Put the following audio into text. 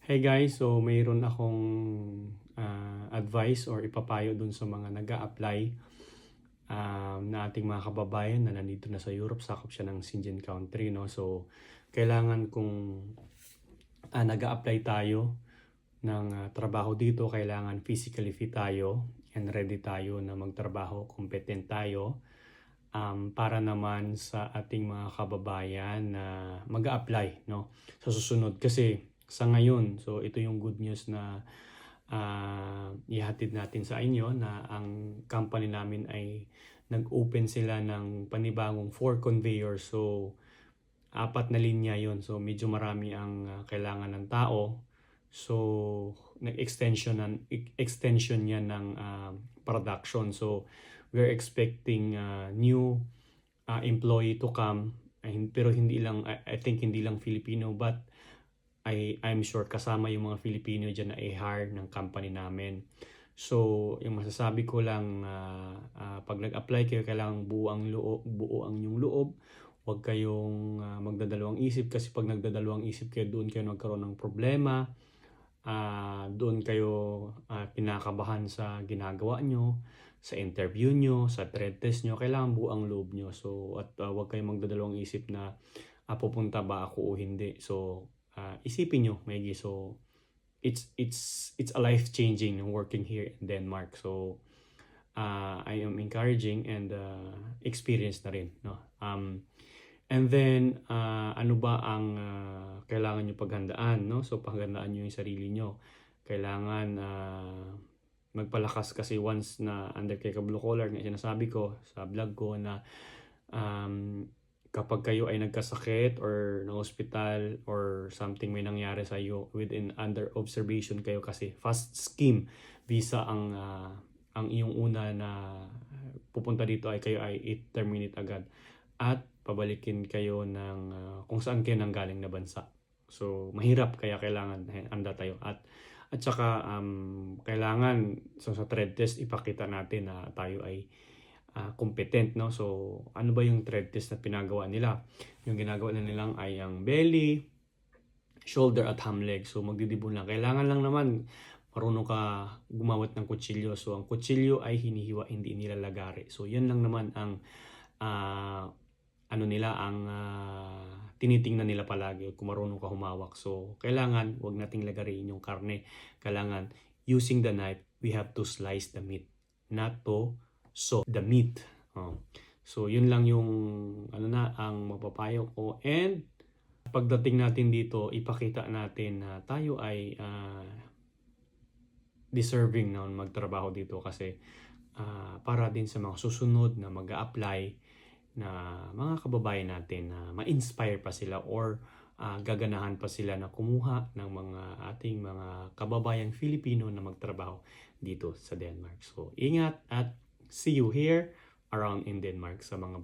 Hey guys, so mayroon akong advice or ipapayo dun sa mga nag-a-apply na ating mga kababayan na nandito na sa Europe, sakop siya ng Schengen country, no? So, kailangan kung nag-a-apply tayo ng trabaho dito, kailangan physically fit tayo and ready tayo na magtrabaho, competent tayo para naman sa ating mga kababayan na mag-a-apply, no? Sa susunod kasi sa ngayon, so ito yung good news na ihatid natin sa inyo na ang company namin ay nag-open sila ng panibagong 4 conveyor. So 4 na linya yon. So medyo marami ang kailangan ng tao. So extension yan ng production. So we're expecting new employee to come, pero hindi lang, I think hindi lang Filipino, but I'm sure kasama yung mga Filipino dyan na i-hire ng company namin. So, yung masasabi ko lang, pag nag-apply kayo, kailangan buo ang inyong loob. Huwag kayong magdadalawang isip, kasi pag nagdadalawang isip kayo, doon kayo nagkaroon ng problema. Doon kayo pinakabahan sa ginagawa nyo, sa interview nyo, sa trade test nyo. Kailangan buo ang loob nyo. So, at huwag kayong magdadalawang isip na pupunta ba ako o hindi. So, isipin nyo maigi. So it's a life changing working here in Denmark. So I am encouraging and experience na rin, no? And then ano ba ang kailangan nyo paghandaan, no? So paghandaan nyo yung sarili nyo. Kailangan magpalakas, kasi once na under kay ka blue collar, na sinasabi ko sa vlog ko na kapag kayo ay nagkasakit or na hospital or something may nangyari sa iyo, under observation kayo, kasi fast scheme visa ang iyong una na pupunta dito, ay kayo ay i-terminate agad at pabalikin kayo ng kung saan kayo nanggaling na bansa. So mahirap, kaya kailangan handa tayo at saka kailangan sa trade test ipakita natin na tayo ay competent, no? So ano ba yung trade test na pinagawa nila? Yung ginagawa na nilang ay ang belly, shoulder at ham leg. So magdidibon lang. Kailangan lang naman marunong ka gumamit ng kutsilyo. So ang kutsilyo ay hinihiwa, hindi nilalagari. So yan lang naman ang tinitingnan nila palagi, kung marunong ka humawak. So kailangan wag nating lagarin yung karne. Kailangan using the knife, we have to slice the meat, not to the meat. So yun lang yung ang mapapayo ko. And pagdating natin dito, ipakita natin na tayo ay deserving na magtrabaho dito, kasi para din sa mga susunod na mag-a-apply na mga kababayan natin na ma-inspire pa sila or gaganahan pa sila na kumuha ng mga ating mga kababayang Filipino na magtrabaho dito sa Denmark. So ingat at see you here around in Denmark sa mga